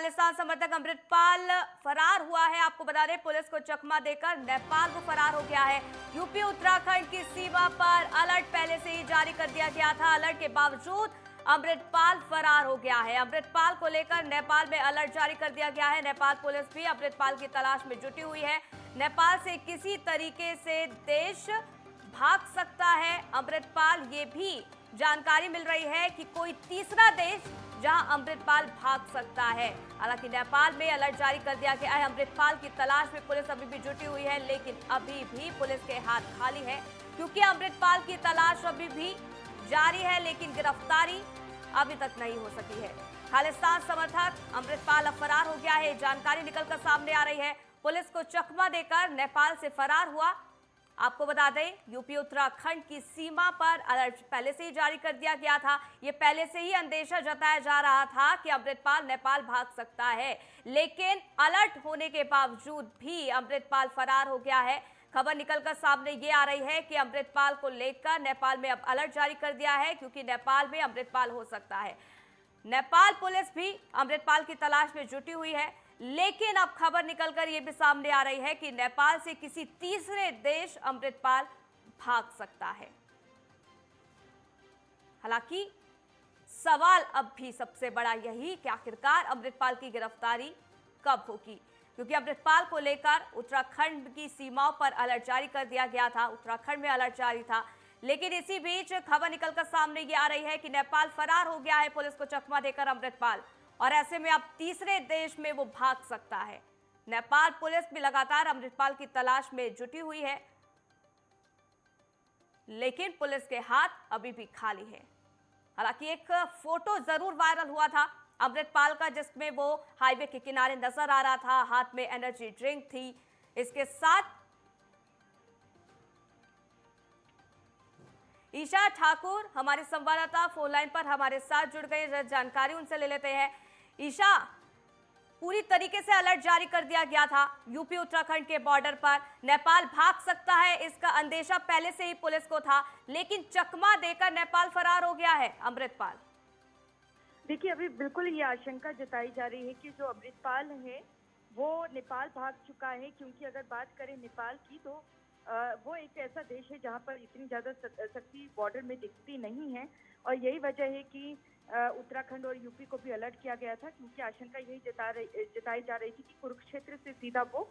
खालिस्तान समर्थक अमृतपाल फरार हुआ है। आपको बता दें, पुलिस को चकमा देकर नेपाल को फरार हो गया है। यूपी उत्तराखंड की सीमा पर अलर्ट पहले से ही जारी कर दिया गया था। अलर्ट के बावजूद अमृतपाल फरार हो गया है। अमृतपाल को लेकर नेपाल में अलर्ट जारी कर दिया गया है। नेपाल पुलिस भी अमृतपाल की तलाश में जुटी हुई है। नेपाल से किसी तरीके से देश भाग सकता है अमृतपाल, ये भी जानकारी मिल रही है कि कोई तीसरा देश जहां अमृतपाल भाग सकता है। हालांकि नेपाल में अलर्ट जारी कर दिया गया है। अमृतपाल की तलाश में पुलिस अभी भी जुटी हुई है, लेकिन अभी भी पुलिस के हाथ खाली है, क्योंकि अमृतपाल की तलाश अभी भी जारी है, लेकिन गिरफ्तारी अभी तक नहीं हो सकी है। खालिस्तान समर्थक अमृतपाल अब फरार हो गया है, जानकारी निकलकर सामने आ रही है। पुलिस को चकमा देकर नेपाल से फरार हुआ। आपको बता दें, यूपी उत्तराखंड की सीमा पर अलर्ट पहले से ही जारी कर दिया गया था। ये पहले से ही अंदेशा जताया जा रहा था कि अमृतपाल नेपाल भाग सकता है, लेकिन अलर्ट होने के बावजूद भी अमृतपाल फरार हो गया है। खबर निकलकर सामने ये आ रही है कि अमृतपाल को लेकर नेपाल में अब अलर्ट जारी कर दिया है, क्योंकि नेपाल में अमृतपाल हो सकता है। नेपाल पुलिस भी अमृतपाल की तलाश में जुटी हुई है, लेकिन अब खबर निकलकर यह भी सामने आ रही है कि नेपाल से किसी तीसरे देश अमृतपाल भाग सकता है। हालांकि सवाल अब भी सबसे बड़ा यही कि आखिरकार अमृतपाल की गिरफ्तारी कब होगी, क्योंकि अमृतपाल को लेकर उत्तराखंड की सीमाओं पर अलर्ट जारी कर दिया गया था। उत्तराखंड में अलर्ट जारी था, लेकिन इसी बीच खबर निकलकर सामने ये आ रही है कि नेपाल फरार हो गया है पुलिस को चकमा देकर अमृतपाल, और ऐसे में अब तीसरे देश में वो भाग सकता है। नेपाल पुलिस भी लगातार अमृतपाल की तलाश में जुटी हुई है, लेकिन पुलिस के हाथ अभी भी खाली है। हालांकि एक फोटो जरूर वायरल हुआ था अमृतपाल का, जिसमें वो हाईवे के किनारे नजर आ रहा था, हाथ में एनर्जी ड्रिंक थी। इसके साथ ईशा ठाकुर हमारे संवाददाता फोन लाइन पर हमारे साथ जुड़ गए, जानकारी उनसे ले लेते हैं। ईशा, पूरी तरीके से अलर्ट जारी कर दिया गया था यूपी उत्तराखंड के बॉर्डर पर, नेपाल भाग सकता है इसका अंदेशा पहले से ही पुलिस को था, लेकिन चकमा देकर नेपाल फरार हो गया है अमृतपाल। देखिए, अभी बिल्कुल ये आशंका जताई जा रही है कि जो अमृतपाल है वो नेपाल भाग चुका है, क्योंकि अगर बात करें नेपाल की तो वो एक ऐसा देश है जहां पर इतनी ज़्यादा शक्ति बॉर्डर में दिखती नहीं है, और यही वजह है कि उत्तराखंड और यूपी को भी अलर्ट किया गया था, क्योंकि आशंका यही जताई जा रही थी कि कुरुक्षेत्र से सीधा वो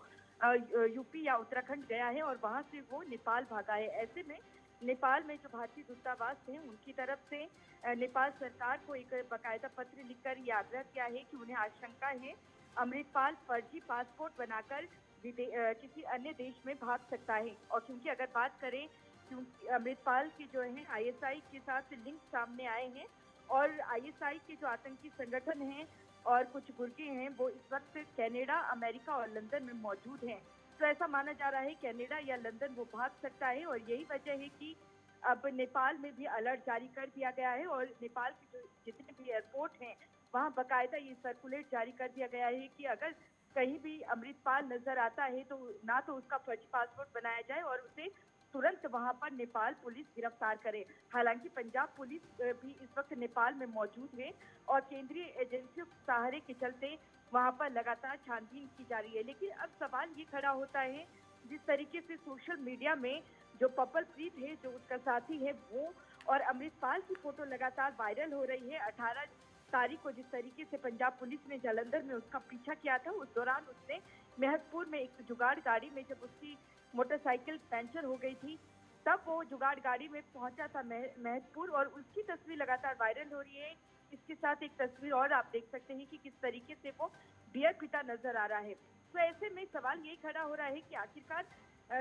यूपी या उत्तराखंड गया है और वहां से वो नेपाल भागा है। ऐसे में नेपाल में जो भारतीय दूतावास है उनकी तरफ से नेपाल सरकार को एक बाकायदा पत्र लिखकर ये आग्रह किया है कि उन्हें आशंका है अमृतपाल फर्जी पासपोर्ट बनाकर किसी अन्य देश में भाग सकता है। और क्योंकि अगर बात करें, क्योंकि अमृतपाल के जो है आईएसआई के साथ लिंक सामने आए हैं, और आईएसआई के जो आतंकी संगठन हैं और कुछ गुर्गे हैं वो इस वक्त कनाडा, अमेरिका और लंदन में मौजूद हैं। तो ऐसा माना जा रहा है कनाडा या लंदन वो भाग सकता है, और यही वजह है कि अब नेपाल में भी अलर्ट जारी कर दिया गया है, और नेपाल के जो जितने भी एयरपोर्ट हैं वहाँ बाकायदा ये सर्कुलेट जारी कर दिया गया है कि अगर कहीं भी अमृतपाल नजर आता है तो ना तो उसका फर्जी पासपोर्ट बनाया जाए और उसे तुरंत वहां पर नेपाल पुलिस गिरफ्तार करे। हालांकि पंजाब पुलिस भी इस वक्त नेपाल में मौजूद है और केंद्रीय एजेंसियों के सहारे के चलते वहां पर लगातार छानबीन की जा रही है। लेकिन अब सवाल ये खड़ा होता है, जिस तरीके से सोशल मीडिया में जो पप्पल प्रीत है, जो उसका साथी है, वो और अमृतपाल की फोटो लगातार वायरल हो रही है। 18 तारीख को जिस तरीके से पंजाब पुलिस ने जालंधर में उसका पीछा किया था, उस दौरान उसने महतपुर में एक जुगाड़ गाड़ी में जब उसकी मोटरसाइकिल पंचर हो गई थी, तब वो जुगाड़ गाड़ी में पहुंचा था महतपुर, और उसकी तस्वीर लगातार वायरल हो रही है। इसके साथ एक तस्वीर और आप देख सकते हैं कि किस तरीके से वो बियर पीता नजर आ रहा है। तो ऐसे में सवाल यही खड़ा हो रहा है कि आखिरकार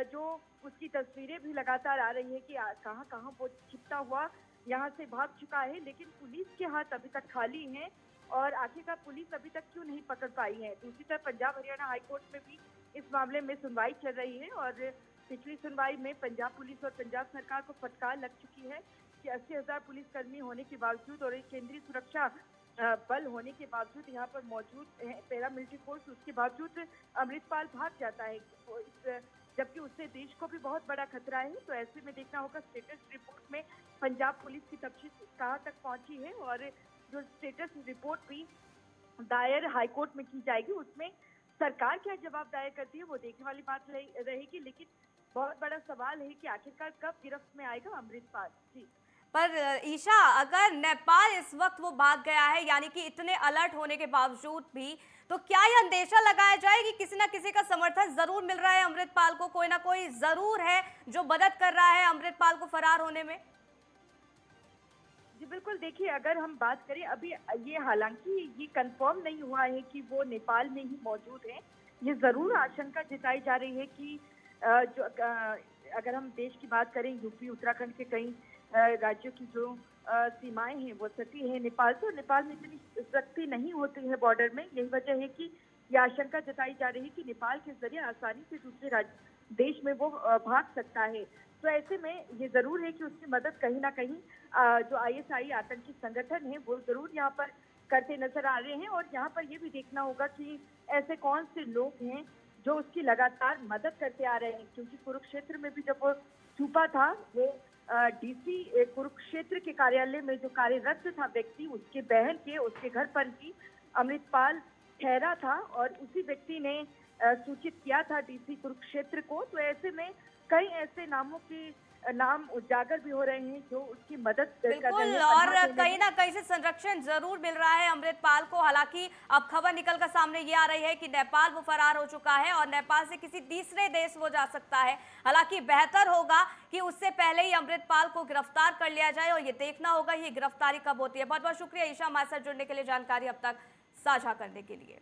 जो उसकी तस्वीरें भी लगातार आ रही है कि कहाँ कहाँ वो छिपता हुआ यहाँ से भाग चुका है, लेकिन पुलिस के हाथ अभी तक खाली हैं, और आखिरकार पुलिस अभी तक क्यों नहीं पकड़ पाई है। दूसरी तरफ पंजाब हरियाणा हाईकोर्ट में भी इस मामले में सुनवाई चल रही है, और पिछली सुनवाई में पंजाब पुलिस और पंजाब सरकार को फटकार लग चुकी है कि 80,000 पुलिसकर्मी होने के बावजूद और एक केंद्रीय सुरक्षा बल होने के बावजूद यहाँ पर मौजूद है पैरामिलिट्री फोर्स, उसके बावजूद अमृतपाल भाग जाता है, जबकि उससे देश को भी बहुत बड़ा खतरा है। तो ऐसे में देखना होगा स्टेटस रिपोर्ट में पंजाब पुलिस की तफ्तीश कहाँ तक पहुंची है, और जो स्टेटस रिपोर्ट भी दायर हाईकोर्ट में की जाएगी। उसमें सरकार क्या जवाब दायर करती है वो देखने वाली बात रहेगी। लेकिन बहुत बड़ा सवाल है कि आखिरकार कब गिरफ्त में आएगा अमृतपाल। जी। पर ईशा, अगर नेपाल इस वक्त वो भाग गया है, यानी कि इतने अलर्ट होने के बावजूद भी, तो क्या यह अंदेशा लगाया जाए कि किसी ना किसी का समर्थन जरूर मिल रहा है अमृतपाल को, कोई ना कोई जरूर है जो मदद कर रहा है अमृतपाल को फरार होने में? जी बिल्कुल, देखिए अगर हम बात करें अभी ये हालांकि ये कंफर्म नहीं हुआ है कि वो नेपाल में ही मौजूद है। ये जरूर आशंका जताई जा रही है कि अगर हम देश की बात करें, यूपी उत्तराखंड के कई राज्यों की जो सीमाएं हैं वो सटी है नेपाल से, और नेपाल में इतनी सख्ती नहीं होती है बॉर्डर में। यही वजह है कि ये आशंका जताई जा रही है कि नेपाल के जरिए आसानी से दूसरे राज्य देश में वो भाग सकता है। तो ऐसे में ये जरूर है कि उसकी मदद कहीं ना कहीं जो आईएसआई आतंकी संगठन है वो जरूर यहाँ पर करते नजर आ रहे हैं। और यहाँ पर ये भी देखना होगा कि ऐसे कौन से लोग हैं जो उसकी लगातार मदद करते आ रहे हैं, क्योंकि कुरुक्षेत्र में भी जब वो छुपा था, वो डीसी कुरुक्षेत्र के कार्यालय में जो कार्यरत था व्यक्ति, उसके बहन के उसके घर पर ही अमृतपाल ठहरा था और उसी व्यक्ति ने सूचित किया था डीसी कुरुक्षेत्र को। तो ऐसे में कई ऐसे नामों के नाम उजागर भी हो रहे हैं जो उसकी मदद कर रहे बिल्कुल, हैं। और कहीं ना कहीं से संरक्षण जरूर मिल रहा है अमृतपाल को। हालांकि अब खबर निकल कर सामने ये आ रही है कि नेपाल वो फरार हो चुका है और नेपाल से किसी तीसरे देश वो जा सकता है। हालांकि बेहतर होगा कि उससे पहले ही अमृतपाल को गिरफ्तार कर लिया जाए और ये देखना होगा ये गिरफ्तारी कब होती है। बहुत बहुत शुक्रिया ईशा, हमारे साथ जुड़ने के लिए, जानकारी अब तक साझा करने के लिए।